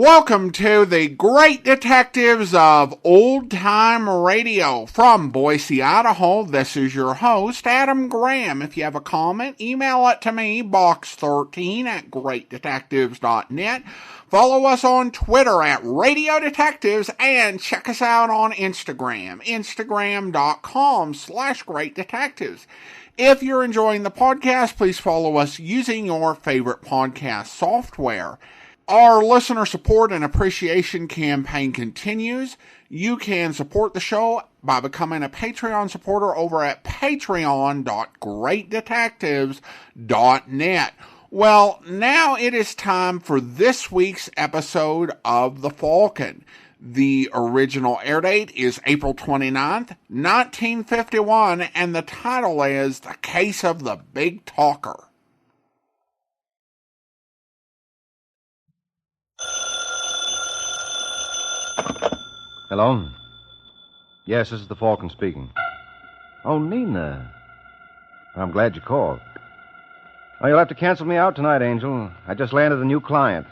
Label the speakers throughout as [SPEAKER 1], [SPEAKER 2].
[SPEAKER 1] Welcome to the Great Detectives of Old Time Radio. From Boise, Idaho, this is your host, Adam Graham. If you have a comment, email it to me, box13@greatdetectives.net. Follow us on Twitter at Radio Detectives and check us out on Instagram, instagram.com/greatdetectives. If you're enjoying the podcast, please follow us using your favorite podcast software. Our listener support and appreciation campaign continues. You can support the show by becoming a Patreon supporter over at patreon.greatdetectives.net. Well, now it is time for this week's episode of The Falcon. The original air date is April 29th, 1951, and the title is The Case of the Big Talker.
[SPEAKER 2] Hello? Yes, this is the Falcon speaking. Oh, Nina. I'm glad you called. Oh, you'll have to cancel me out tonight, Angel. I just landed a new client.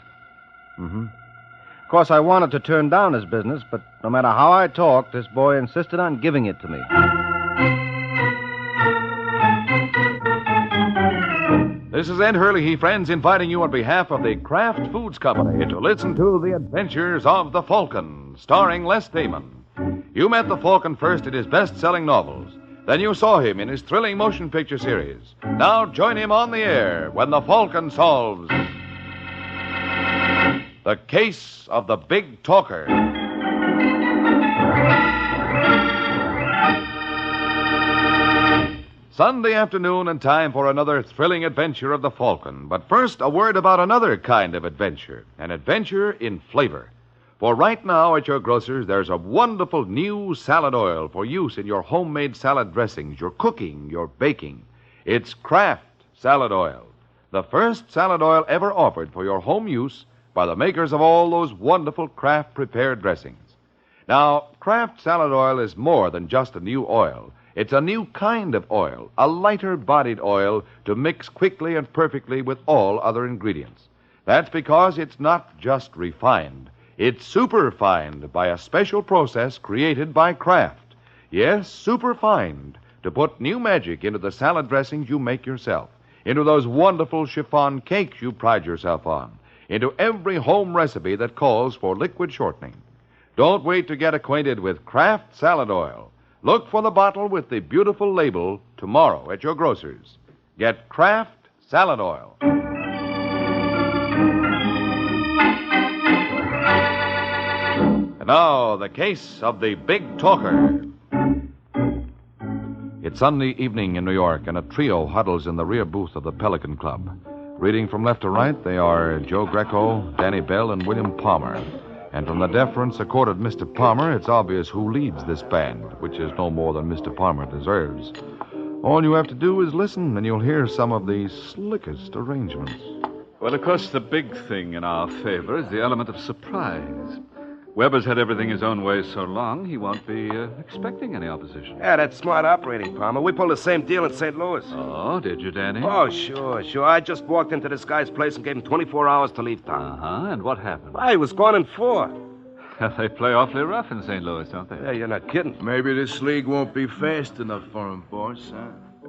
[SPEAKER 2] Of course, I wanted to turn down his business, but no matter how I talked, this boy insisted on giving it to me.
[SPEAKER 3] This is Ed Hurley, friends, inviting you on behalf of the Kraft Foods Company to listen to The Adventures of the Falcon, starring Les Damon. You met the Falcon first in his best-selling novels. Then you saw him in his thrilling motion picture series. Now join him on the air when the Falcon solves The Case of the Big Talker. Sunday afternoon and time for another thrilling adventure of the Falcon. But first, a word about another kind of adventure. An adventure in flavor. For right now at your grocer's, there's a wonderful new salad oil for use in your homemade salad dressings, your cooking, your baking. It's Kraft Salad Oil. The first salad oil ever offered for your home use by the makers of all those wonderful Kraft prepared dressings. Now, Kraft Salad Oil is more than just a new oil. It's a new kind of oil, a lighter-bodied oil to mix quickly and perfectly with all other ingredients. That's because it's not just refined. It's superfined by a special process created by Kraft. Yes, superfined, to put new magic into the salad dressings you make yourself, into those wonderful chiffon cakes you pride yourself on, into every home recipe that calls for liquid shortening. Don't wait to get acquainted with Kraft Salad Oil. Look for the bottle with the beautiful label tomorrow at your grocer's. Get Kraft Salad Oil. And now, the case of the Big Talker. It's Sunday evening in New York, and a trio huddles in the rear booth of the Pelican Club. Reading from left to right, they are Joe Greco, Danny Bell, and William Palmer. And from the deference accorded Mr. Palmer, it's obvious who leads this band, which is no more than Mr. Palmer deserves. All you have to do is listen, and you'll hear some of the slickest arrangements.
[SPEAKER 4] Well, of course, the big thing in our favor is the element of surprise. Weber's had everything his own way so long, he won't be expecting any opposition.
[SPEAKER 5] Yeah, that's smart operating, Palmer. We pulled the same deal in St. Louis.
[SPEAKER 4] Oh, did you, Danny?
[SPEAKER 5] Oh, sure. I just walked into this guy's place and gave him 24 hours to leave town.
[SPEAKER 4] And what happened?
[SPEAKER 5] Well, he was gone in 4.
[SPEAKER 4] They play awfully rough in St. Louis, don't they?
[SPEAKER 5] Yeah, you're not kidding.
[SPEAKER 6] Maybe this league won't be fast enough for him, boss,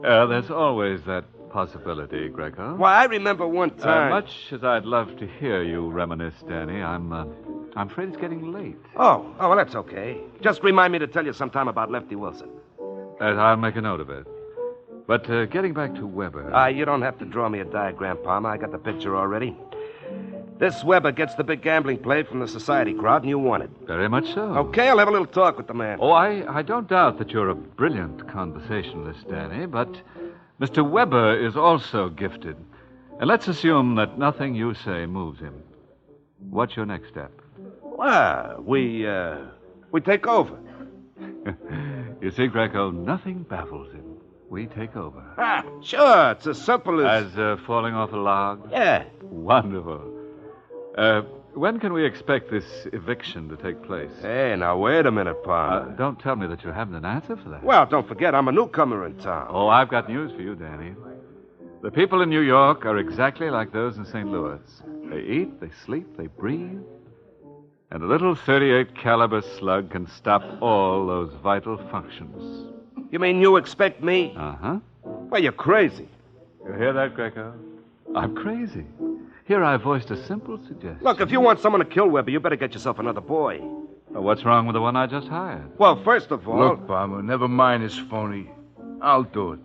[SPEAKER 6] huh?
[SPEAKER 4] There's always that possibility, Greco.
[SPEAKER 5] Well, I remember one time...
[SPEAKER 4] Much as I'd love to hear you reminisce, Danny, I'm afraid it's getting late.
[SPEAKER 5] Oh, well, that's okay. Just remind me to tell you sometime about Lefty Wilson.
[SPEAKER 4] I'll make a note of it. But getting back to Weber...
[SPEAKER 5] You don't have to draw me a diagram, Palmer. I got the picture already. This Weber gets the big gambling play from the society crowd, and you want it.
[SPEAKER 4] Very much so.
[SPEAKER 5] Okay, I'll have a little talk with the man.
[SPEAKER 4] Oh, I don't doubt that you're a brilliant conversationalist, Danny, but Mr. Weber is also gifted. And let's assume that nothing you say moves him. What's your next step?
[SPEAKER 5] Well, we take over.
[SPEAKER 4] You see, Greco, nothing baffles him. We take over.
[SPEAKER 5] Sure, it's as simple as...
[SPEAKER 4] As falling off a log?
[SPEAKER 5] Yeah.
[SPEAKER 4] Wonderful. When can we expect this eviction to take place?
[SPEAKER 5] Hey, now, wait a minute, Palmer.
[SPEAKER 4] Don't tell me that you haven't an answer for that.
[SPEAKER 5] Well, don't forget, I'm a newcomer in town.
[SPEAKER 4] Oh, I've got news for you, Danny. The people in New York are exactly like those in St. Louis. They eat, they sleep, they breathe And a little .38 caliber slug can stop all those vital functions.
[SPEAKER 5] You mean you expect me?
[SPEAKER 4] Uh-huh.
[SPEAKER 5] Well, you're crazy.
[SPEAKER 4] You hear that, Greco? I'm crazy. Here I voiced a simple suggestion.
[SPEAKER 5] Look, if you want someone to kill Weber, you better get yourself another boy.
[SPEAKER 4] Well, what's wrong with the one I just hired?
[SPEAKER 5] Well, first of all...
[SPEAKER 6] Look, Palmer, never mind his phony. I'll do it.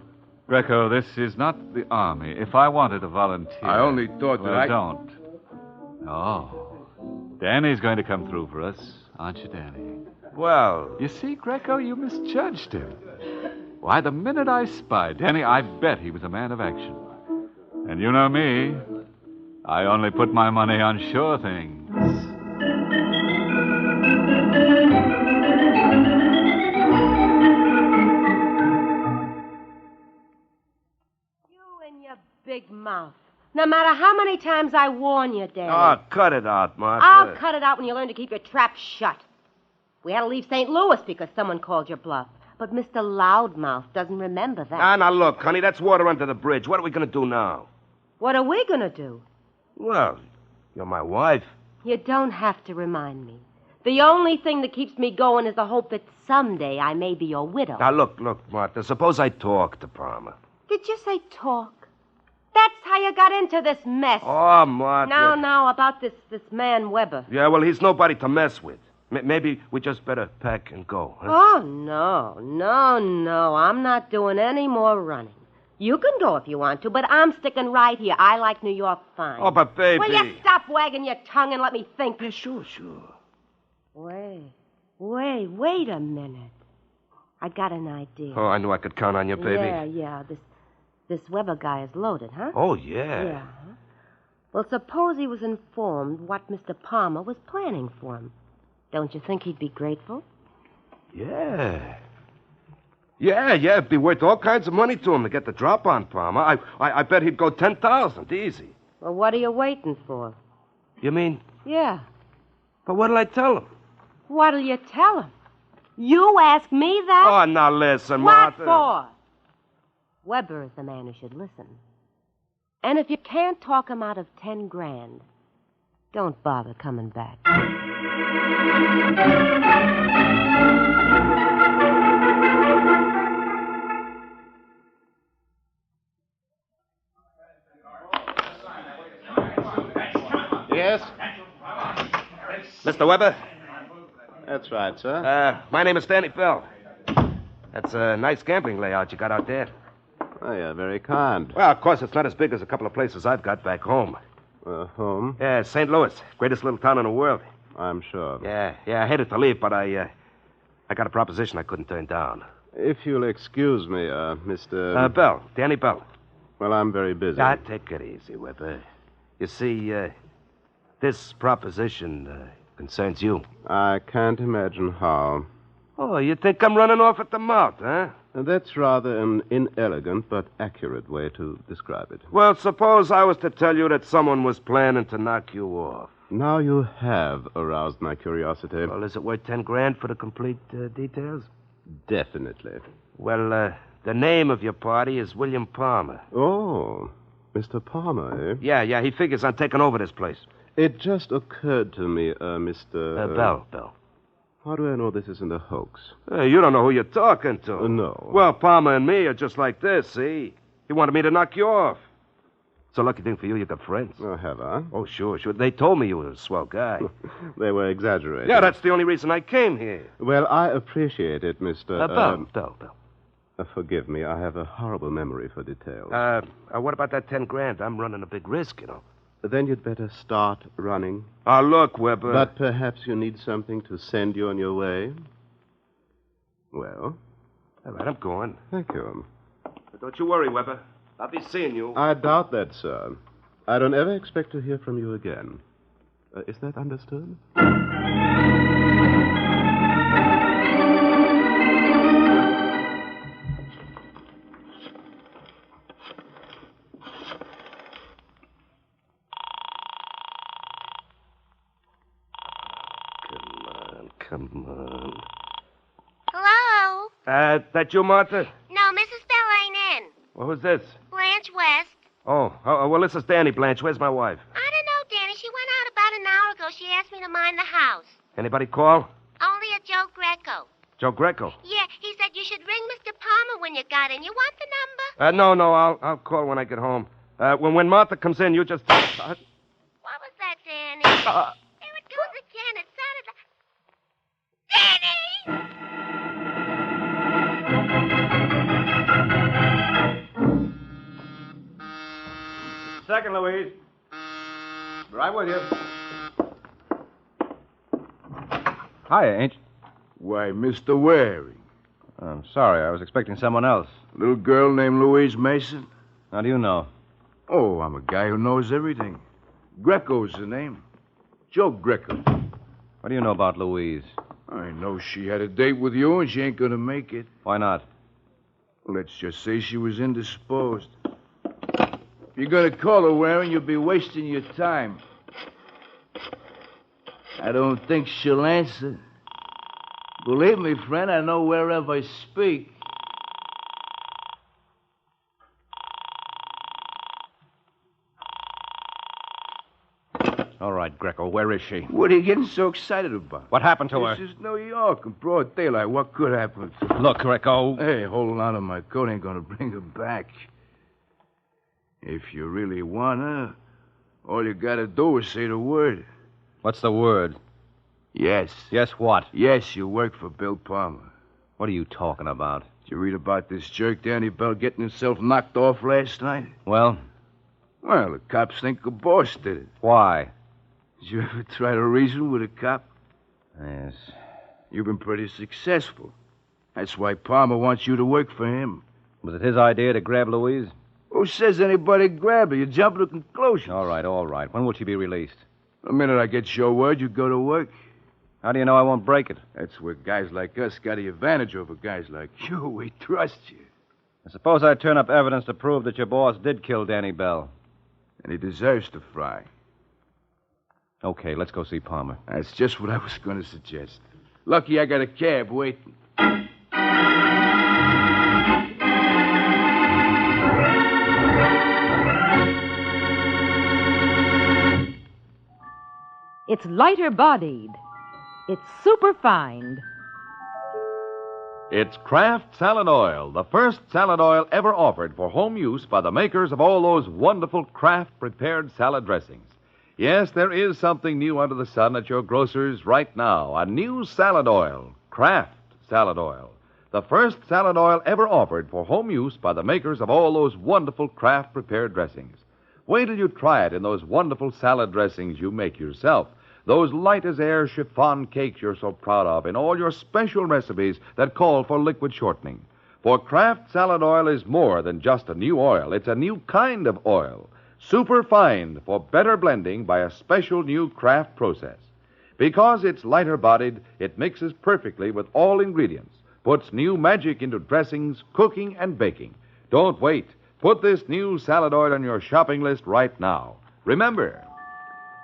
[SPEAKER 4] Greco, this is not the Army. If I wanted to volunteer...
[SPEAKER 6] I only thought
[SPEAKER 4] well,
[SPEAKER 6] that I...
[SPEAKER 4] don't. Oh. Danny's going to come through for us, aren't you, Danny?
[SPEAKER 5] Well...
[SPEAKER 4] You see, Greco, you misjudged him. Why, the minute I spied Danny, I bet he was a man of action. And you know me. I only put my money on sure things.
[SPEAKER 7] You and your big mouth. No matter how many times I warn you, Danny.
[SPEAKER 5] Oh, cut it out, Martha.
[SPEAKER 7] I'll cut it out when you learn to keep your trap shut. We had to leave St. Louis because someone called your bluff. But Mr. Loudmouth doesn't remember that.
[SPEAKER 5] Now, look, honey, that's water under the bridge. What are we going to do now?
[SPEAKER 7] What are we going to do?
[SPEAKER 5] Well, you're my wife.
[SPEAKER 7] You don't have to remind me. The only thing that keeps me going is the hope that someday I may be your widow.
[SPEAKER 5] Now, look, Martha, suppose I talk to Palmer.
[SPEAKER 7] Did you say talk? That's how you got into this mess.
[SPEAKER 5] Oh, Martha.
[SPEAKER 7] Now, about this man Weber.
[SPEAKER 5] Yeah, well, he's nobody to mess with. Maybe we just better pack and go. Huh?
[SPEAKER 7] Oh, no. I'm not doing any more running. You can go if you want to, but I'm sticking right here. I like New York fine.
[SPEAKER 5] Oh, but baby...
[SPEAKER 7] Will you stop wagging your tongue and let me think?
[SPEAKER 5] Yeah, sure.
[SPEAKER 7] Wait a minute. I got an idea.
[SPEAKER 5] Oh, I knew I could count on you, baby.
[SPEAKER 7] Yeah. This Weber guy is loaded, huh?
[SPEAKER 5] Oh, yeah.
[SPEAKER 7] Yeah. Well, suppose he was informed what Mr. Palmer was planning for him. Don't you think he'd be grateful?
[SPEAKER 5] Yeah. Yeah, it'd be worth all kinds of money to him to get the drop on Palmer. I bet he'd go 10,000, easy.
[SPEAKER 7] Well, what are you waiting for?
[SPEAKER 5] You mean?
[SPEAKER 7] Yeah.
[SPEAKER 5] But what'll I tell him?
[SPEAKER 7] What'll you tell him? You ask me that?
[SPEAKER 5] Oh, now listen,
[SPEAKER 7] What
[SPEAKER 5] Martha.
[SPEAKER 7] for? Weber is the man who should listen. And if you can't talk him out of 10 grand, don't bother coming back.
[SPEAKER 8] Yes?
[SPEAKER 5] Mr. Weber?
[SPEAKER 8] That's right, sir.
[SPEAKER 5] My name is Danny Bell. That's a nice gambling layout you got out there.
[SPEAKER 8] Oh, you're very kind.
[SPEAKER 5] Well, of course, it's not as big as a couple of places I've got back home.
[SPEAKER 8] Home?
[SPEAKER 5] Yeah, St. Louis. Greatest little town in the world.
[SPEAKER 8] I'm sure.
[SPEAKER 5] Yeah, I hated to leave, but I got a proposition I couldn't turn down.
[SPEAKER 8] If you'll excuse me, Mr...
[SPEAKER 5] Bell. Danny Bell.
[SPEAKER 8] Well, I'm very busy.
[SPEAKER 5] Take it easy, Weber. You see, this proposition concerns you.
[SPEAKER 8] I can't imagine how.
[SPEAKER 5] Oh, you think I'm running off at the mouth, huh?
[SPEAKER 8] That's rather an inelegant but accurate way to describe it.
[SPEAKER 5] Well, suppose I was to tell you that someone was planning to knock you off.
[SPEAKER 8] Now you have aroused my curiosity.
[SPEAKER 5] Well, is it worth 10 grand for the complete details?
[SPEAKER 8] Definitely.
[SPEAKER 5] Well, the name of your party is William Palmer.
[SPEAKER 8] Oh, Mr. Palmer, eh?
[SPEAKER 5] Yeah, he figures on taking over this place.
[SPEAKER 8] It just occurred to me, Mr...
[SPEAKER 5] Bell.
[SPEAKER 8] How do I know this isn't a hoax?
[SPEAKER 5] You don't know who you're talking to.
[SPEAKER 8] No.
[SPEAKER 5] Well, Palmer and me are just like this, see? He wanted me to knock you off. It's a lucky thing for you, you got friends.
[SPEAKER 8] Oh, have I?
[SPEAKER 5] Oh, sure. They told me you were a swell guy.
[SPEAKER 8] They were exaggerating.
[SPEAKER 5] Yeah, that's the only reason I came here.
[SPEAKER 8] Well, I appreciate it, Mr...
[SPEAKER 5] Bell.
[SPEAKER 8] Forgive me, I have a horrible memory for details.
[SPEAKER 5] What about that 10 grand? I'm running a big risk, you know.
[SPEAKER 8] Then you'd better start running.
[SPEAKER 5] Look, Weber.
[SPEAKER 8] But perhaps you need something to send you on your way? Well?
[SPEAKER 5] All right, I'm going.
[SPEAKER 8] Thank you.
[SPEAKER 5] But don't you worry, Weber. I'll be seeing you.
[SPEAKER 8] I doubt that, sir. I don't ever expect to hear from you again. Is that understood?
[SPEAKER 5] Come on.
[SPEAKER 9] Hello?
[SPEAKER 5] That you, Martha?
[SPEAKER 9] No, Mrs. Bell ain't in.
[SPEAKER 5] Well, who's this?
[SPEAKER 9] Blanche West.
[SPEAKER 5] Oh, well, this is Danny Blanche. Where's my wife?
[SPEAKER 9] I don't know, Danny. She went out about an hour ago. She asked me to mind the house.
[SPEAKER 5] Anybody call?
[SPEAKER 9] Only a Joe Greco.
[SPEAKER 5] Joe Greco.
[SPEAKER 9] Yeah, he said you should ring Mr. Palmer when you got in. You want the number?
[SPEAKER 5] No, I'll call when I get home. When Martha comes in, you just...
[SPEAKER 9] What was that, Danny? There it goes again. It sounded like... Danny!
[SPEAKER 2] Second, Louise. Right with you. Hiya, ain't you?
[SPEAKER 6] Why, Mr. Waring.
[SPEAKER 2] I'm sorry. I was expecting someone else.
[SPEAKER 6] Little girl named Louise Mason?
[SPEAKER 2] How do you know?
[SPEAKER 6] Oh, I'm a guy who knows everything. Greco's the name. Joe Greco.
[SPEAKER 2] What do you know about Louise?
[SPEAKER 6] I know she had a date with you and she ain't gonna make it.
[SPEAKER 2] Why not?
[SPEAKER 6] Let's just say she was indisposed. If you're gonna call her, Waring, you'll be wasting your time. I don't think she'll answer. Believe me, friend, I know wherever I speak.
[SPEAKER 2] All right, Greco, where is she?
[SPEAKER 6] What are you getting so excited about?
[SPEAKER 2] What happened to her?
[SPEAKER 6] This is New York in broad daylight. What could happen?
[SPEAKER 2] Look, Greco.
[SPEAKER 6] Hey, holding on to my coat ain't gonna bring her back. If you really want her, all you gotta do is say the word.
[SPEAKER 2] What's the word?
[SPEAKER 6] Yes.
[SPEAKER 2] Yes, what?
[SPEAKER 6] Yes, you work for Bill Palmer.
[SPEAKER 2] What are you talking about?
[SPEAKER 6] Did you read about this jerk, Danny Bell, getting himself knocked off last night?
[SPEAKER 2] Well?
[SPEAKER 6] Well, the cops think the boss did it.
[SPEAKER 2] Why?
[SPEAKER 6] Did you ever try to reason with a cop?
[SPEAKER 2] Yes.
[SPEAKER 6] You've been pretty successful. That's why Palmer wants you to work for him.
[SPEAKER 2] Was it his idea to grab Louise?
[SPEAKER 6] Who says anybody grabbed her? You jump to conclusions.
[SPEAKER 2] All right. When will she be released?
[SPEAKER 6] The minute I get your word, you go to work.
[SPEAKER 2] How do you know I won't break it?
[SPEAKER 6] That's where guys like us got the advantage over guys like you. We trust you.
[SPEAKER 2] I suppose I turn up evidence to prove that your boss did kill Danny Bell.
[SPEAKER 6] And he deserves to fry.
[SPEAKER 2] Okay, let's go see Palmer.
[SPEAKER 6] That's just what I was going to suggest. Lucky I got a cab waiting.
[SPEAKER 10] It's lighter-bodied. It's superfined.
[SPEAKER 3] It's Kraft Salad Oil, the first salad oil ever offered for home use by the makers of all those wonderful Kraft prepared salad dressings. Yes, there is something new under the sun at your grocer's right now. A new salad oil, Kraft Salad Oil. The first salad oil ever offered for home use by the makers of all those wonderful Kraft prepared dressings. Wait till you try it in those wonderful salad dressings you make yourself. Those light-as-air chiffon cakes you're so proud of in all your special recipes that call for liquid shortening. For Kraft Salad Oil is more than just a new oil. It's a new kind of oil. Superfined for better blending by a special new Kraft process. Because it's lighter-bodied, it mixes perfectly with all ingredients, puts new magic into dressings, cooking, and baking. Don't wait. Put this new salad oil on your shopping list right now. Remember,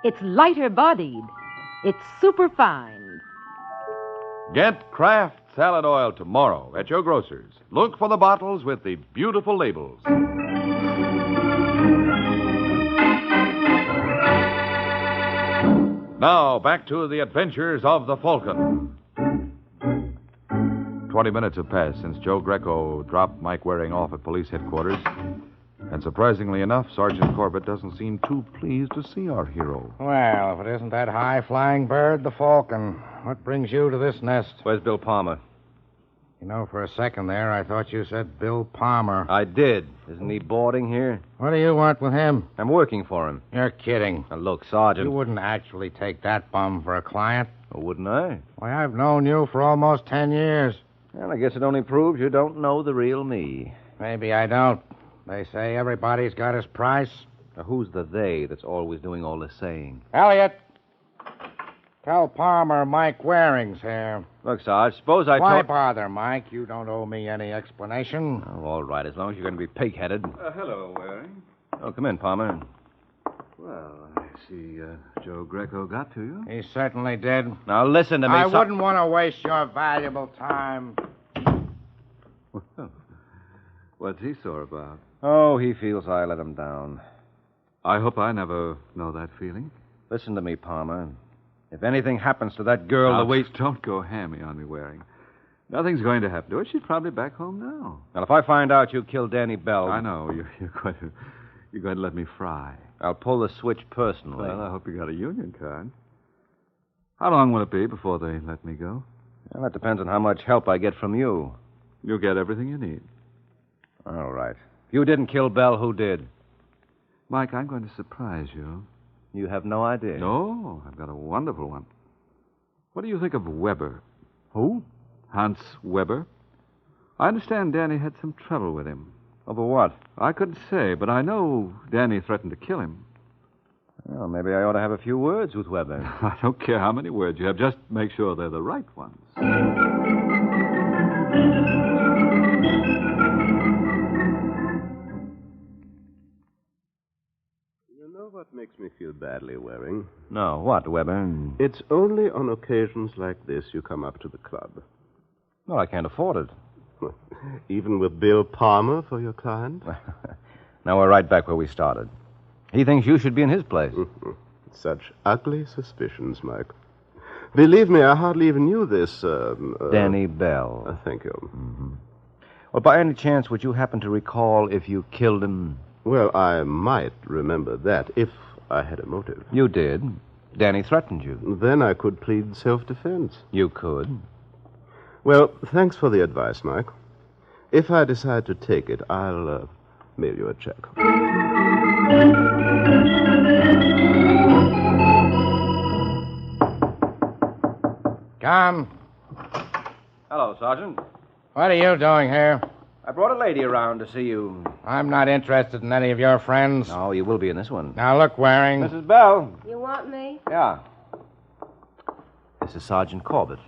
[SPEAKER 10] It's lighter-bodied. It's superfined.
[SPEAKER 3] get Kraft Salad Oil tomorrow at your grocer's. Look for the bottles with the beautiful labels. Now, back to the adventures of the Falcon. 20 minutes have passed since Joe Greco dropped Mike Waring off at police headquarters. And surprisingly enough, Sergeant Corbett doesn't seem too pleased to see our hero.
[SPEAKER 11] Well, if it isn't that high-flying bird, the Falcon, what brings you to this nest?
[SPEAKER 2] Where's Bill Palmer?
[SPEAKER 11] You know, for a second there, I thought you said Bill Palmer.
[SPEAKER 2] I did. Isn't he boarding here?
[SPEAKER 11] What do you want with him?
[SPEAKER 2] I'm working for him.
[SPEAKER 11] You're kidding.
[SPEAKER 2] Now, look, Sergeant.
[SPEAKER 11] You wouldn't actually take that bum for a client.
[SPEAKER 2] Oh, wouldn't I?
[SPEAKER 11] Why, I've known you for almost 10 years.
[SPEAKER 2] Well, I guess it only proves you don't know the real me.
[SPEAKER 11] Maybe I don't. They say everybody's got his price.
[SPEAKER 2] Now, who's the they that's always doing all the saying?
[SPEAKER 11] Elliot, tell Palmer Mike Waring's here.
[SPEAKER 2] Look, Sarge, suppose I
[SPEAKER 11] Why
[SPEAKER 2] told...
[SPEAKER 11] bother, Mike? You don't owe me any explanation.
[SPEAKER 2] Oh, all right, as long as you're going to be pig-headed.
[SPEAKER 4] Hello, Waring.
[SPEAKER 2] Oh, come in, Palmer.
[SPEAKER 4] Well, I see Joe Greco got to you.
[SPEAKER 11] He certainly did.
[SPEAKER 2] Now, listen to me,
[SPEAKER 11] I wouldn't want to waste your valuable time.
[SPEAKER 4] Well, what's he sore about?
[SPEAKER 2] Oh, he feels I let him down.
[SPEAKER 4] I hope I never know that feeling.
[SPEAKER 2] Listen to me, Palmer. If anything happens to that girl,
[SPEAKER 4] Now,
[SPEAKER 2] the way...
[SPEAKER 4] Don't go hammy on me, Waring. Nothing's going to happen to her. She's probably back home now.
[SPEAKER 2] Well, if I find out you killed Danny Bell...
[SPEAKER 4] I know. You're going to let me fry.
[SPEAKER 2] I'll pull the switch personally.
[SPEAKER 4] Well, I hope you got a union card. How long will it be before they let me go?
[SPEAKER 2] Well, that depends on how much help I get from you.
[SPEAKER 4] You'll get everything you need.
[SPEAKER 2] All right. If you didn't kill Bell, who did?
[SPEAKER 4] Mike, I'm going to surprise you.
[SPEAKER 2] You have no idea.
[SPEAKER 4] No, I've got a wonderful one. What do you think of Weber?
[SPEAKER 2] Who?
[SPEAKER 4] Hans Weber. I understand Danny had some trouble with him.
[SPEAKER 2] Over what?
[SPEAKER 4] I couldn't say, but I know Danny threatened to kill him.
[SPEAKER 2] Well, maybe I ought to have a few words with Weber.
[SPEAKER 4] I don't care how many words you have. Just make sure they're the right ones.
[SPEAKER 8] You know what makes me feel badly, Waring?
[SPEAKER 2] No, what, Weber?
[SPEAKER 8] It's only on occasions like this you come up to the club.
[SPEAKER 2] Well, I can't afford it.
[SPEAKER 8] Even with Bill Palmer for your client?
[SPEAKER 2] Now we're right back where we started. He thinks you should be in his place.
[SPEAKER 8] Such ugly suspicions, Mike. Believe me, I hardly even knew this,
[SPEAKER 2] Danny Bell.
[SPEAKER 8] Thank you.
[SPEAKER 2] Mm-hmm. Well, by any chance, would you happen to recall if you killed him?
[SPEAKER 8] Well, I might remember that if I had a motive.
[SPEAKER 2] You did. Danny threatened you.
[SPEAKER 8] Then I could plead self-defense.
[SPEAKER 2] You could.
[SPEAKER 8] Well, thanks for the advice, Mike. If I decide to take it, I'll mail you a check.
[SPEAKER 11] Come.
[SPEAKER 2] Hello, Sergeant.
[SPEAKER 11] What are you doing here?
[SPEAKER 2] I brought a lady around to see you.
[SPEAKER 11] I'm not interested in any of your friends.
[SPEAKER 2] No, you will be in this one.
[SPEAKER 11] Now, look, Waring.
[SPEAKER 2] Mrs. Bell.
[SPEAKER 7] You want me?
[SPEAKER 2] Yeah. This is Sergeant Corbett.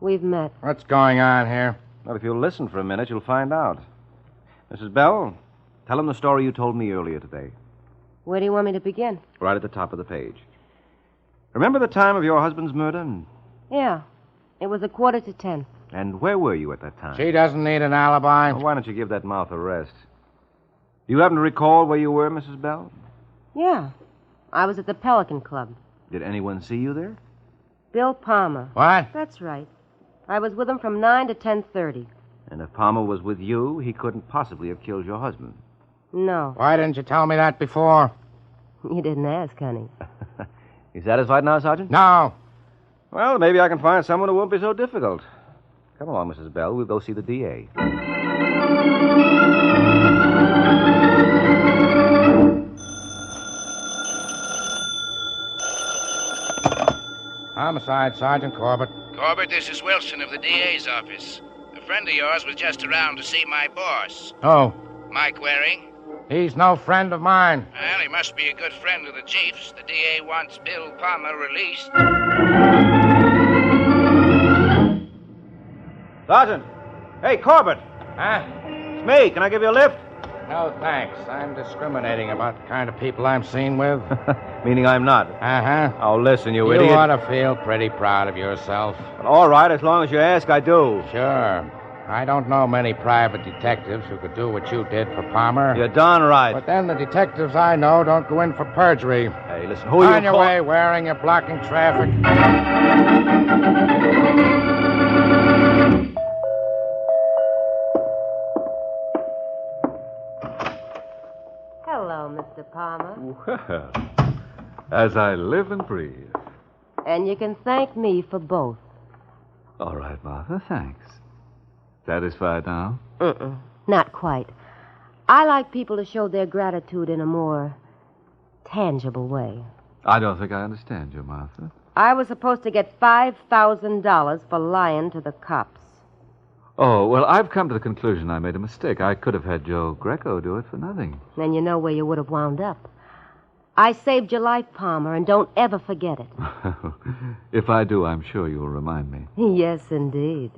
[SPEAKER 7] We've met.
[SPEAKER 11] What's going on here?
[SPEAKER 2] Well, if you'll listen for a minute, you'll find out. Mrs. Bell, tell him the story you told me earlier today.
[SPEAKER 7] Where do you want me to begin?
[SPEAKER 2] Right at the top of the page. Remember the time of your husband's murder?
[SPEAKER 7] Yeah. It was 9:45.
[SPEAKER 2] And where were you at that time?
[SPEAKER 11] She doesn't need an alibi.
[SPEAKER 2] Well, why don't you give that mouth a rest? Do you happen to recall where you were, Mrs. Bell?
[SPEAKER 7] Yeah. I was at the Pelican Club.
[SPEAKER 2] Did anyone see you there?
[SPEAKER 7] Bill Palmer.
[SPEAKER 11] What?
[SPEAKER 7] That's right. I was with him from 9 to 10:30.
[SPEAKER 2] And if Palmer was with you, he couldn't possibly have killed your husband.
[SPEAKER 7] No.
[SPEAKER 11] Why didn't you tell me that before?
[SPEAKER 7] You didn't ask, honey.
[SPEAKER 2] You satisfied now, Sergeant?
[SPEAKER 11] No.
[SPEAKER 2] Well, maybe I can find someone who won't be so difficult. Come along, Mrs. Bell. We'll go see the DA.
[SPEAKER 11] Homicide, Sergeant Corbett.
[SPEAKER 12] Corbett, this is Wilson of the DA's office. A friend of yours was just around to see my boss.
[SPEAKER 11] Oh.
[SPEAKER 12] Mike Waring.
[SPEAKER 11] He's no friend of mine.
[SPEAKER 12] Well, he must be a good friend of the chief's. The DA wants Bill Palmer released.
[SPEAKER 2] Sergeant! Hey, Corbett!
[SPEAKER 11] Huh?
[SPEAKER 2] It's me. Can I give you a lift?
[SPEAKER 11] No, thanks. I'm discriminating about the kind of people I'm seen with.
[SPEAKER 2] Meaning I'm not.
[SPEAKER 11] Uh-huh.
[SPEAKER 2] Oh, listen, you
[SPEAKER 11] You
[SPEAKER 2] idiot.
[SPEAKER 11] ought to feel pretty proud of yourself.
[SPEAKER 2] All right, as long as you ask, I do.
[SPEAKER 11] Sure. I don't know many private detectives who could do what you did for Palmer.
[SPEAKER 2] You're darn right.
[SPEAKER 11] But then the detectives I know don't go in for perjury.
[SPEAKER 2] Hey, listen, who are you...
[SPEAKER 11] On your way, Waring, you're blocking traffic.
[SPEAKER 7] Hello, Mr. Palmer.
[SPEAKER 4] Well, as I live and breathe.
[SPEAKER 7] And you can thank me for both.
[SPEAKER 4] All right, Martha, thanks. Satisfied now?
[SPEAKER 7] Not quite. I like people to show their gratitude in a more tangible way.
[SPEAKER 4] I don't think I understand you, Martha.
[SPEAKER 7] I was supposed to get $5,000 for lying to the cops.
[SPEAKER 4] Oh, well, I've come to the conclusion I made a mistake. I could have had Joe Greco do it for nothing.
[SPEAKER 7] Then you know where you would have wound up. I saved your life, Palmer, and don't ever forget it.
[SPEAKER 4] If I do, I'm sure you'll remind me.
[SPEAKER 7] Yes, indeed.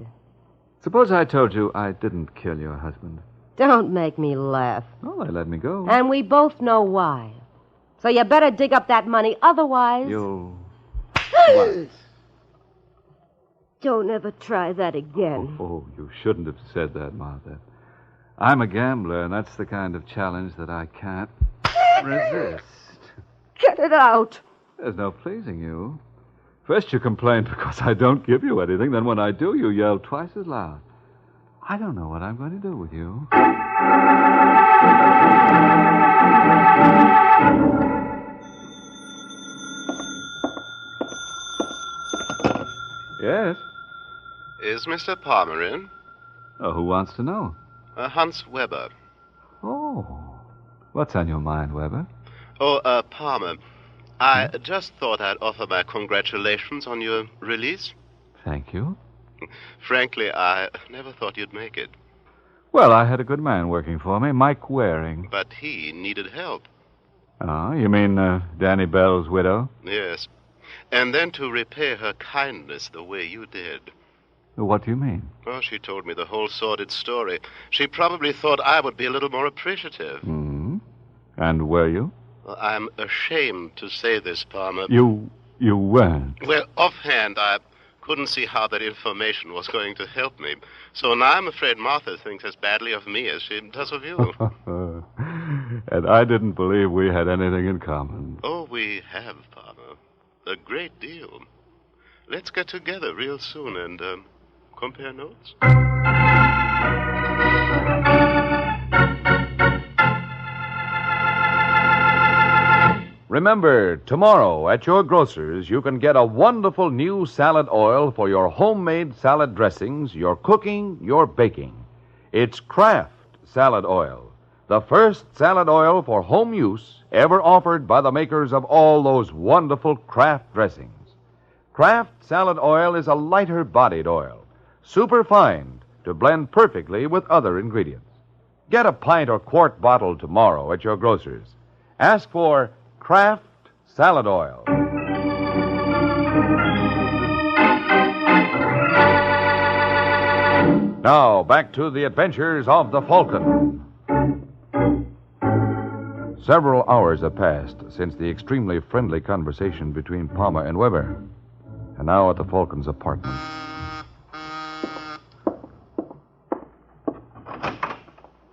[SPEAKER 4] Suppose I told you I didn't kill your husband.
[SPEAKER 7] Don't make me laugh.
[SPEAKER 4] Oh, they let me go.
[SPEAKER 7] And we both know why. So you better dig up that money, otherwise...
[SPEAKER 4] You'll... What?
[SPEAKER 7] Don't ever try that again.
[SPEAKER 4] Oh, you shouldn't have said that, Martha. I'm a gambler, and that's the kind of challenge that I can't resist.
[SPEAKER 7] Get it out.
[SPEAKER 4] There's no pleasing you. First you complain because I don't give you anything, then when I do, you yell twice as loud. I don't know what I'm going to do with you. Yes?
[SPEAKER 8] Is Mr. Palmer in?
[SPEAKER 4] Oh, who wants to know?
[SPEAKER 8] Hans Weber.
[SPEAKER 4] Oh. What's on your mind, Weber?
[SPEAKER 8] Oh, Palmer, I just thought I'd offer my congratulations on your release.
[SPEAKER 4] Thank you.
[SPEAKER 8] Frankly, I never thought you'd make it.
[SPEAKER 4] Well, I had a good man working for me, Mike Waring.
[SPEAKER 8] But he needed help.
[SPEAKER 4] Oh, you mean Danny Bell's widow?
[SPEAKER 8] Yes. And then to repay her kindness the way you did.
[SPEAKER 4] What do you mean?
[SPEAKER 8] Oh, she told me the whole sordid story. She probably thought I would be a little more appreciative.
[SPEAKER 4] Hmm? And were you?
[SPEAKER 8] Well, I'm ashamed to say this, Palmer.
[SPEAKER 4] You weren't.
[SPEAKER 8] Well, offhand, I couldn't see how that information was going to help me. So now I'm afraid Martha thinks as badly of me as she does of you.
[SPEAKER 4] And I didn't believe we had anything in common.
[SPEAKER 8] Oh, we have, Palmer. A great deal. Let's get together real soon and compare notes.
[SPEAKER 3] Remember, tomorrow at your grocer's, you can get a wonderful new salad oil for your homemade salad dressings, your cooking, your baking. It's Kraft Salad Oil, the first salad oil for home use ever offered by the makers of all those wonderful Kraft dressings. Kraft Salad Oil is a lighter-bodied oil, superfine to blend perfectly with other ingredients. Get a pint or quart bottle tomorrow at your grocer's. Ask for Kraft Salad Oil. Now, back to the adventures of the Falcon. Several hours have passed since the extremely friendly conversation between Palmer and Weber. And now at the Falcon's apartment.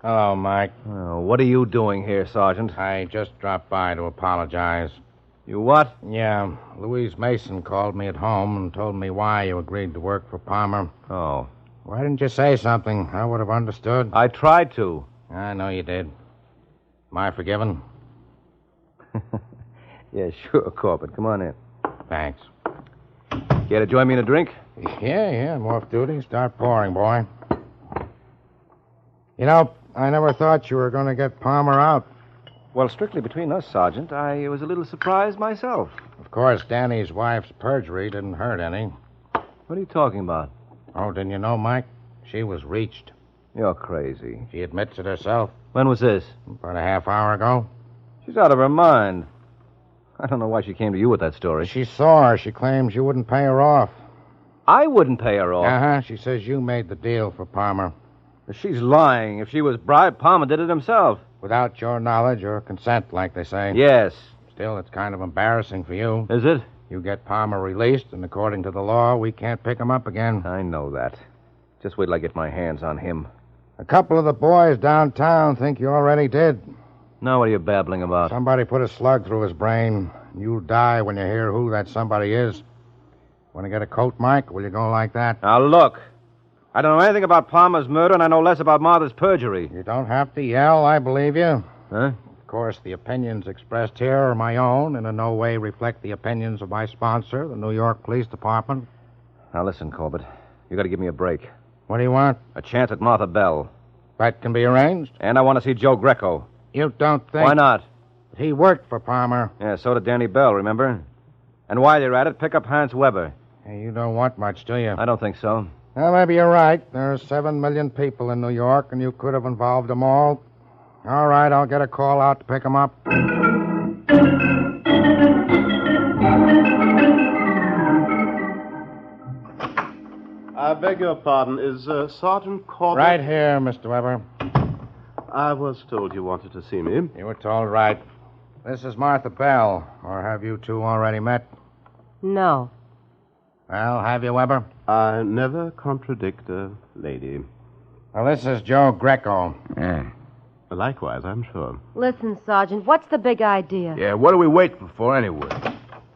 [SPEAKER 11] Hello, Mike.
[SPEAKER 2] What are you doing here, Sergeant?
[SPEAKER 11] I just dropped by to apologize.
[SPEAKER 2] You what?
[SPEAKER 11] Yeah, Louise Mason called me at home and told me why you agreed to work for Palmer.
[SPEAKER 2] Oh.
[SPEAKER 11] Why didn't you say something? I would have understood.
[SPEAKER 2] I tried to.
[SPEAKER 11] I know you did. Am I forgiven?
[SPEAKER 2] Yeah, sure, Corbett. Come on in.
[SPEAKER 11] Thanks.
[SPEAKER 2] Care to join me in a drink?
[SPEAKER 11] Yeah, I'm off duty. Start pouring, boy. You know, I never thought you were going to get Palmer out.
[SPEAKER 2] Well, strictly between us, Sergeant, I was a little surprised myself.
[SPEAKER 11] Of course, Danny's wife's perjury didn't hurt any.
[SPEAKER 2] What are you talking about?
[SPEAKER 11] Oh, didn't you know, Mike? She was reached.
[SPEAKER 2] You're crazy.
[SPEAKER 11] She admits it herself.
[SPEAKER 2] When was this?
[SPEAKER 11] About a half hour ago.
[SPEAKER 2] She's out of her mind. I don't know why she came to you with that story.
[SPEAKER 11] She saw her. She claims you wouldn't pay her off.
[SPEAKER 2] I wouldn't pay her off?
[SPEAKER 11] Uh-huh. She says you made the deal for Palmer.
[SPEAKER 2] She's lying. If she was bribed, Palmer did it himself.
[SPEAKER 11] Without your knowledge or consent, like they say.
[SPEAKER 2] Yes.
[SPEAKER 11] Still, it's kind of embarrassing for you.
[SPEAKER 2] Is it?
[SPEAKER 11] You get Palmer released, and according to the law, we can't pick him up again.
[SPEAKER 2] I know that. Just wait till I get my hands on him.
[SPEAKER 11] A couple of the boys downtown think you already did.
[SPEAKER 2] Now, what are you babbling about?
[SPEAKER 11] Somebody put a slug through his brain. You'll die when you hear who that somebody is. Want to get a coat, Mike? Will you go like that?
[SPEAKER 2] Now, look. I don't know anything about Palmer's murder, and I know less about Martha's perjury.
[SPEAKER 11] You don't have to yell. I believe you.
[SPEAKER 2] Huh?
[SPEAKER 11] Of course, the opinions expressed here are my own and in no way reflect the opinions of my sponsor, the New York Police Department.
[SPEAKER 2] Now, listen, Corbett. You got to give me a break.
[SPEAKER 11] What do you want?
[SPEAKER 2] A chance at Martha Bell.
[SPEAKER 11] That can be arranged.
[SPEAKER 2] And I want to see Joe Greco.
[SPEAKER 11] You don't think...
[SPEAKER 2] Why not?
[SPEAKER 11] He worked for Palmer.
[SPEAKER 2] Yeah, so did Danny Bell, remember? And while you're at it, pick up Hans Weber.
[SPEAKER 11] Hey, you don't want much, do you?
[SPEAKER 2] I don't think so.
[SPEAKER 11] Well, maybe you're right. There are 7 million people in New York, and you could have involved them all. All right, I'll get a call out to pick them up.
[SPEAKER 8] I beg your pardon. Is Sergeant Corbett...
[SPEAKER 11] Right here, Mr. Weber.
[SPEAKER 8] I was told you wanted to see me.
[SPEAKER 11] You were told right. This is Martha Bell. Or have you two already met?
[SPEAKER 7] No.
[SPEAKER 11] Well, have you, Weber?
[SPEAKER 8] I never contradict a lady.
[SPEAKER 11] Well, this is Joe Greco.
[SPEAKER 6] Yeah.
[SPEAKER 8] Likewise, I'm sure.
[SPEAKER 7] Listen, Sergeant, what's the big idea?
[SPEAKER 6] Yeah, what are we waiting for anyway?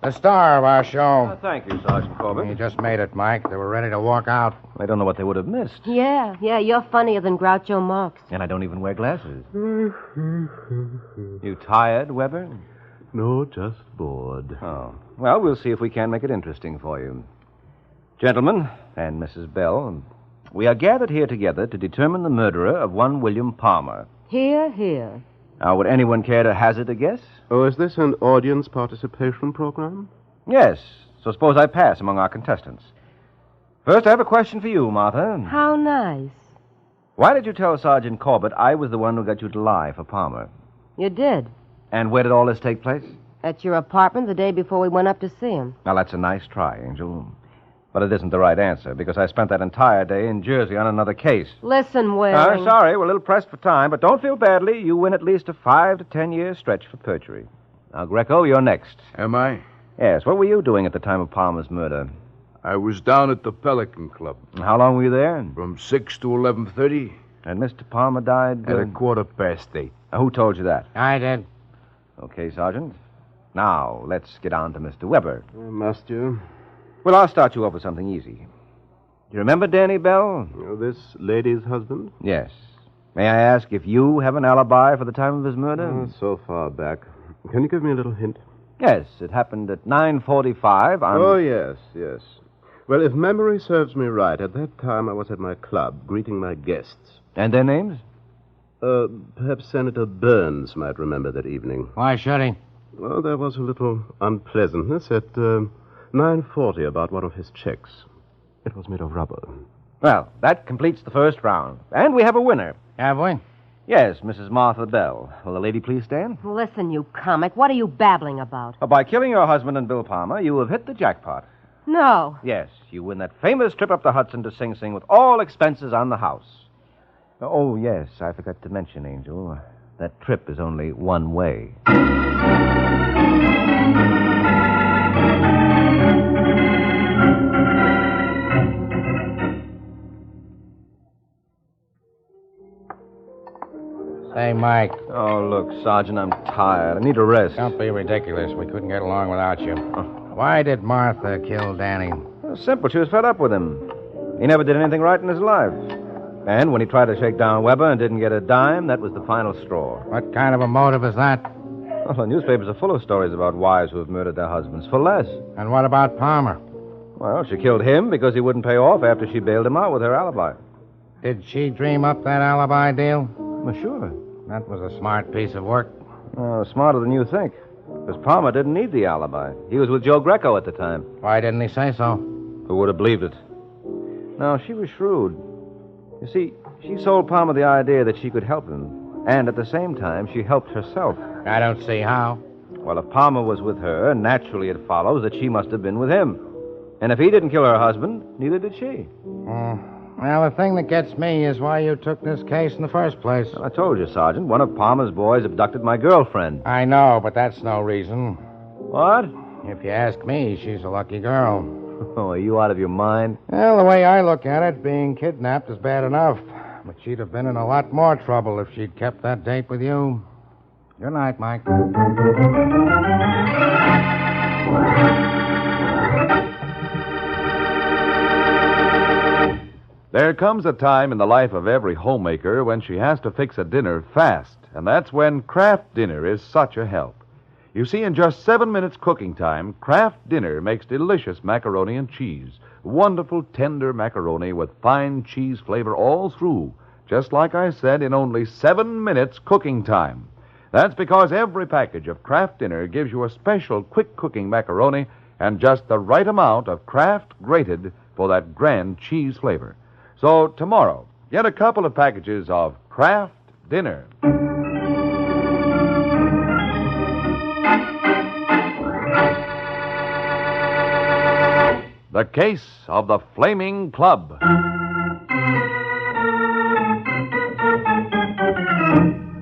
[SPEAKER 11] The star of our show.
[SPEAKER 2] Thank you, Sergeant Corbett.
[SPEAKER 11] You just made it, Mike. They were ready to walk out.
[SPEAKER 2] I don't know what they would have missed.
[SPEAKER 7] Yeah, you're funnier than Groucho Marx.
[SPEAKER 2] And I don't even wear glasses. You tired, Weber?
[SPEAKER 8] No, just bored.
[SPEAKER 2] Oh. Well, we'll see if we can make it interesting for you. Gentlemen, and Mrs. Bell, we are gathered here together to determine the murderer of one William Palmer.
[SPEAKER 7] Here.
[SPEAKER 2] Now, would anyone care to hazard a guess?
[SPEAKER 8] Oh, is this an audience participation program?
[SPEAKER 2] Yes. So suppose I pass among our contestants. First, I have a question for you, Martha.
[SPEAKER 7] How nice.
[SPEAKER 2] Why did you tell Sergeant Corbett I was the one who got you to lie for Palmer?
[SPEAKER 7] You did.
[SPEAKER 2] And where did all this take place?
[SPEAKER 7] At your apartment the day before we went up to see him.
[SPEAKER 2] Now, that's a nice try, Angel. But it isn't the right answer, because I spent that entire day in Jersey on another case.
[SPEAKER 7] Listen, Waring.
[SPEAKER 2] Sorry, we're a little pressed for time, but don't feel badly. You win at least a 5 to 10 year stretch for perjury. Now, Greco, you're next.
[SPEAKER 6] Am I?
[SPEAKER 2] Yes, what were you doing at the time of Palmer's murder?
[SPEAKER 6] I was down at the Pelican Club.
[SPEAKER 2] How long were you there?
[SPEAKER 6] From 6 to 11:30.
[SPEAKER 2] And Mr. Palmer died?
[SPEAKER 6] At 8:15.
[SPEAKER 2] Who told you that?
[SPEAKER 11] I did.
[SPEAKER 2] Okay, Sergeant. Now, let's get on to Mr. Weber.
[SPEAKER 8] Must you?
[SPEAKER 2] Well, I'll start you off with something easy. You remember Danny Bell?
[SPEAKER 8] This lady's husband?
[SPEAKER 2] Yes. May I ask if you have an alibi for the time of his murder?
[SPEAKER 8] So far back. Can you give me a little hint?
[SPEAKER 2] Yes, it happened at 9:45 on...
[SPEAKER 8] Oh, yes. Well, if memory serves me right, at that time I was at my club, greeting my guests.
[SPEAKER 2] And their names?
[SPEAKER 8] Perhaps Senator Burns might remember that evening.
[SPEAKER 11] Why should he?
[SPEAKER 8] Well, there was a little unpleasantness at 9:40 about one of his checks. It was made of rubber.
[SPEAKER 2] Well, that completes the first round. And we have a winner.
[SPEAKER 11] Have we?
[SPEAKER 2] Yes, Mrs. Martha Bell. Will the lady please stand?
[SPEAKER 7] Listen, you comic. What are you babbling about?
[SPEAKER 2] By killing your husband and Bill Palmer, you have hit the jackpot.
[SPEAKER 7] No.
[SPEAKER 2] Yes, you win that famous trip up the Hudson to Sing Sing with all expenses on the house. Oh, yes, I forgot to mention, Angel. That trip is only one way.
[SPEAKER 11] Say, Mike.
[SPEAKER 2] Oh, look, Sergeant, I'm tired. I need a rest.
[SPEAKER 11] Don't be ridiculous. We couldn't get along without you. Why did Martha kill Danny?
[SPEAKER 2] Well, simple. She was fed up with him. He never did anything right in his life. And when he tried to shake down Weber and didn't get a dime, that was the final straw.
[SPEAKER 11] What kind of a motive is that?
[SPEAKER 2] Well, the newspapers are full of stories about wives who have murdered their husbands for less.
[SPEAKER 11] And what about Palmer?
[SPEAKER 2] Well, she killed him because he wouldn't pay off after she bailed him out with her alibi.
[SPEAKER 11] Did she dream up that alibi deal?
[SPEAKER 2] Well, sure.
[SPEAKER 11] That was a smart piece of work.
[SPEAKER 2] Smarter than you think. Because Palmer didn't need the alibi. He was with Joe Greco at the time.
[SPEAKER 11] Why didn't he say so?
[SPEAKER 2] Who would have believed it? No, she was shrewd. You see, she sold Palmer the idea that she could help him. And at the same time, she helped herself.
[SPEAKER 11] I don't see how.
[SPEAKER 2] Well, if Palmer was with her, naturally it follows that she must have been with him. And if he didn't kill her husband, neither did she.
[SPEAKER 11] Well, the thing that gets me is why you took this case in the first place.
[SPEAKER 2] Well, I told you, Sergeant. One of Palmer's boys abducted my girlfriend.
[SPEAKER 11] I know, but that's no reason.
[SPEAKER 2] What?
[SPEAKER 11] If you ask me, she's a lucky girl.
[SPEAKER 2] Oh, are you out of your mind?
[SPEAKER 11] Well, the way I look at it, being kidnapped is bad enough. But she'd have been in a lot more trouble if she'd kept that date with you. Good night, Mike.
[SPEAKER 3] There comes a time in the life of every homemaker when she has to fix a dinner fast, and that's when Kraft Dinner is such a help. You see, in just 7 minutes cooking time, Kraft Dinner makes delicious macaroni and cheese. Wonderful, tender macaroni with fine cheese flavor all through, just like I said, in only 7 minutes cooking time. That's because every package of Kraft Dinner gives you a special quick-cooking macaroni and just the right amount of Kraft grated for that grand cheese flavor. So tomorrow, get a couple of packages of Kraft Dinner. The Case of the Flaming Club.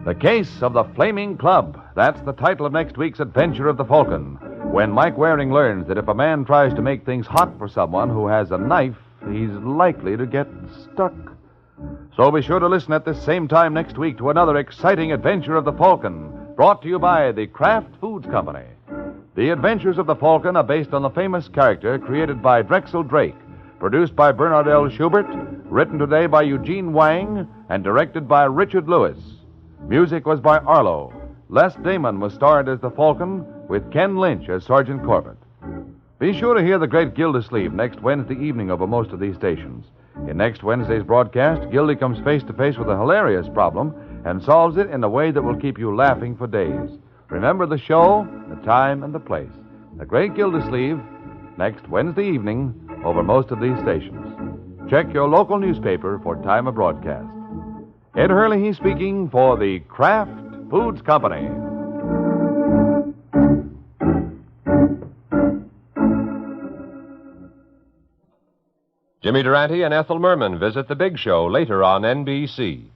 [SPEAKER 3] The Case of the Flaming Club. That's the title of next week's adventure of the Falcon. When Mike Waring learns that if a man tries to make things hot for someone who has a knife, he's likely to get stuck. So be sure to listen at this same time next week to another exciting adventure of the Falcon, brought to you by the Kraft Foods Company. The Adventures of the Falcon are based on the famous character created by Drexel Drake, produced by Bernard L. Schubert, written today by Eugene Wang, and directed by Richard Lewis. Music was by Arlo. Les Damon was starred as the Falcon, with Ken Lynch as Sergeant Corbett. Be sure to hear the great Gildersleeve next Wednesday evening over most of these stations. In next Wednesday's broadcast, Gildy comes face to face with a hilarious problem and solves it in a way that will keep you laughing for days. Remember the show, the time, and the place. The Great Gildersleeve, next Wednesday evening, over most of these stations. Check your local newspaper for time of broadcast. Ed Hurley speaking for the Kraft Foods Company.
[SPEAKER 13] Jimmy Durante and Ethel Merman visit the Big Show later on NBC.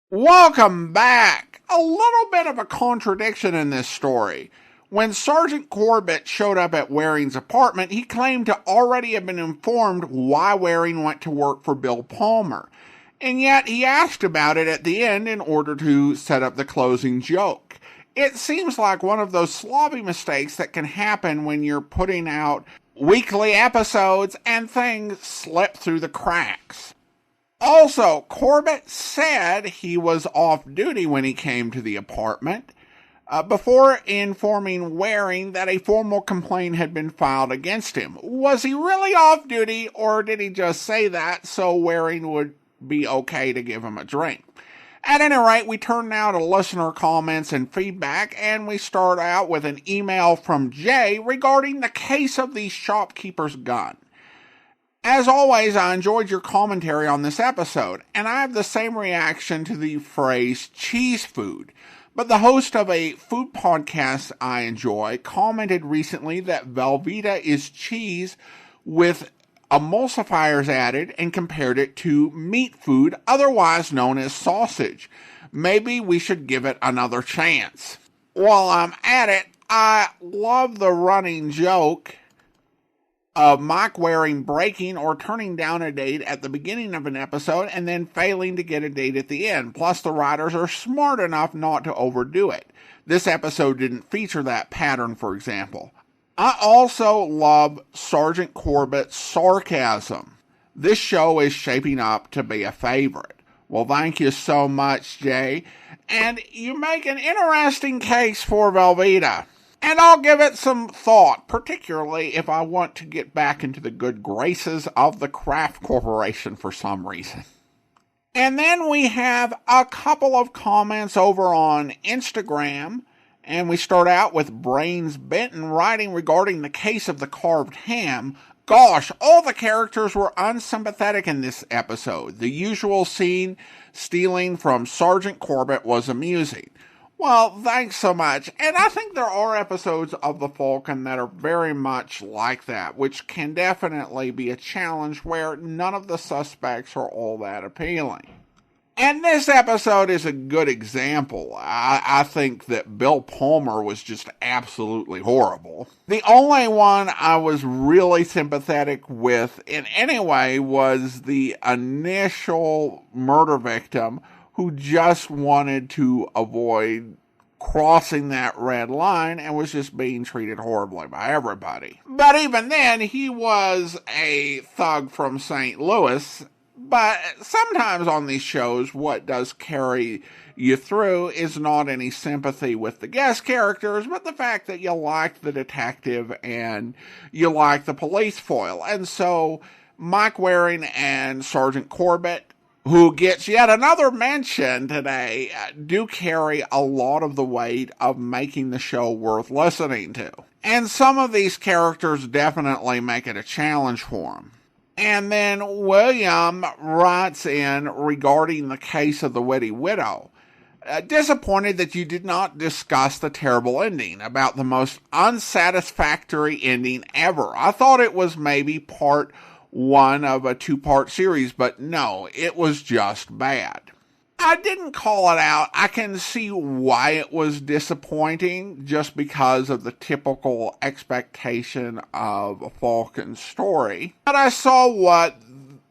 [SPEAKER 1] Welcome back. A little bit of a contradiction in this story. When Sergeant Corbett showed up at Waring's apartment, he claimed to already have been informed why Waring went to work for Bill Palmer. And yet he asked about it at the end in order to set up the closing joke. It seems like one of those sloppy mistakes that can happen when you're putting out weekly episodes and things slip through the cracks. Also, Corbett said he was off duty when he came to the apartment, before informing Waring that a formal complaint had been filed against him. Was he really off duty, or did he just say that so Waring would be okay to give him a drink? At any rate, we turn now to listener comments and feedback, and we start out with an email from Jay regarding the case of the shopkeeper's gun. As always, I enjoyed your commentary on this episode, and I have the same reaction to the phrase cheese food. But the host of a food podcast I enjoy commented recently that Velveeta is cheese with emulsifiers added and compared it to meat food, otherwise known as sausage. Maybe we should give it another chance. While I'm at it, I love the running joke of Mike Waring breaking or turning down a date at the beginning of an episode and then failing to get a date at the end. Plus, the writers are smart enough not to overdo it. This episode didn't feature that pattern, for example. I also love Sergeant Corbett's sarcasm. This show is shaping up to be a favorite. Well, thank you so much, Jay. And you make an interesting case for Velveeta. And I'll give it some thought, particularly if I want to get back into the good graces of the Kraft Corporation for some reason. And then we have a couple of comments over on Instagram, and we start out with Brains Benton writing regarding the case of the carved ham. Gosh, all the characters were unsympathetic in this episode. The usual scene stealing from Sergeant Corbett was amusing. Well, thanks so much. And I think there are episodes of The Falcon that are very much like that, which can definitely be a challenge where none of the suspects are all that appealing. And this episode is a good example. I think that Bill Palmer was just absolutely horrible. The only one I was really sympathetic with in any way was the initial murder victim, who just wanted to avoid crossing that red line and was just being treated horribly by everybody. But even then, he was a thug from St. Louis. But sometimes on these shows, what does carry you through is not any sympathy with the guest characters, but the fact that you like the detective and you like the police foil. And so Mike Waring and Sergeant Corbett, who gets yet another mention today, do carry a lot of the weight of making the show worth listening to. And some of these characters definitely make it a challenge for them. And then William writes in regarding the case of the Witty Widow. Disappointed that you did not discuss the terrible ending, about the most unsatisfactory ending ever. I thought it was maybe part one of a two-part series, but no, it was just bad. I didn't call it out. I can see why it was disappointing, just because of the typical expectation of a Falcon story. But I saw what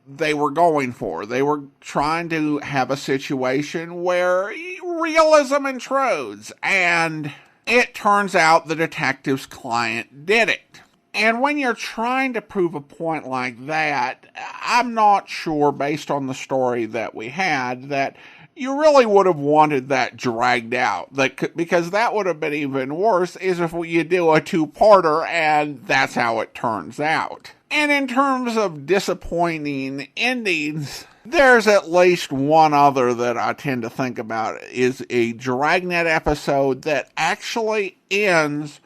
[SPEAKER 1] they were going for. They were trying to have a situation where realism intrudes, and it turns out the detective's client did it. And when you're trying to prove a point like that, I'm not sure, based on the story that we had, that you really would have wanted that dragged out. Because that would have been even worse, is if you do a two-parter and that's how it turns out. And in terms of disappointing endings, there's at least one other that I tend to think about, is a Dragnet episode that actually ends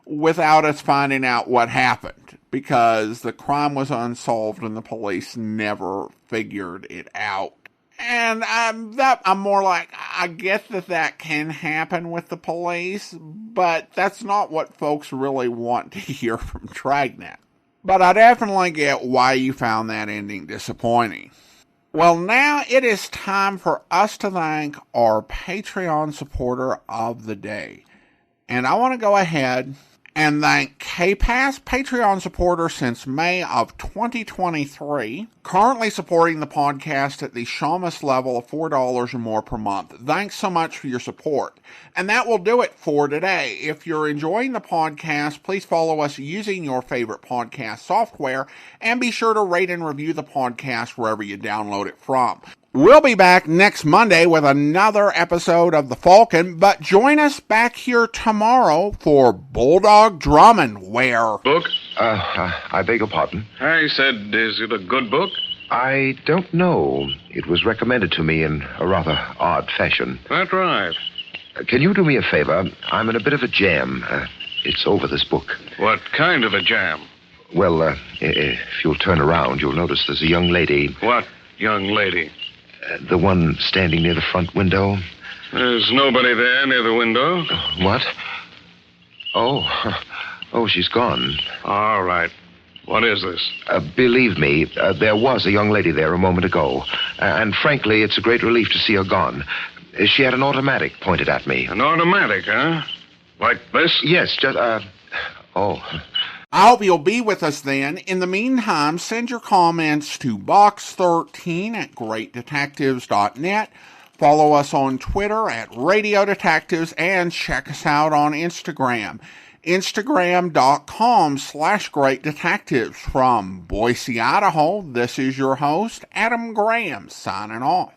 [SPEAKER 1] without us finding out what happened, because the crime was unsolved and the police never figured it out. And I'm more like, I get that can happen with the police, but that's not what folks really want to hear from Dragnet. But I definitely get why you found that ending disappointing. Well, now it is time for us to thank our Patreon supporter of the day. And I want to go ahead and thank KPass, Patreon supporter since May of 2023, currently supporting the podcast at the Shamus level of $4 or more per month. Thanks so much for your support. And that will do it for today. If you're enjoying the podcast, please follow us using your favorite podcast software, and be sure to rate and review the podcast wherever you download it from. We'll be back next Monday with another episode of The Falcon, but join us back here tomorrow for Bulldog Drummond, where...
[SPEAKER 14] Book?
[SPEAKER 2] I beg your pardon?
[SPEAKER 14] I said, is it a good book?
[SPEAKER 2] I don't know. It was recommended to me in a rather odd fashion.
[SPEAKER 14] That's right.
[SPEAKER 2] Can you do me a favor? I'm in a bit of a jam. It's over this book.
[SPEAKER 14] What kind of a jam?
[SPEAKER 2] Well, if you'll turn around, you'll notice there's a young lady.
[SPEAKER 14] What young lady?
[SPEAKER 2] The one standing near the front window.
[SPEAKER 14] There's nobody there near the window.
[SPEAKER 2] What? Oh, she's gone.
[SPEAKER 14] All right. What is this?
[SPEAKER 2] Believe me, there was a young lady there a moment ago. And frankly, it's a great relief to see her gone. She had an automatic pointed at me.
[SPEAKER 14] An automatic, huh? Like this?
[SPEAKER 2] Yes, just,
[SPEAKER 1] I hope you'll be with us then. In the meantime, send your comments to box13@greatdetectives.net. Follow us on Twitter at Radio Detectives, and check us out on Instagram. Instagram.com/greatdetectives. From Boise, Idaho, this is your host, Adam Graham, signing off.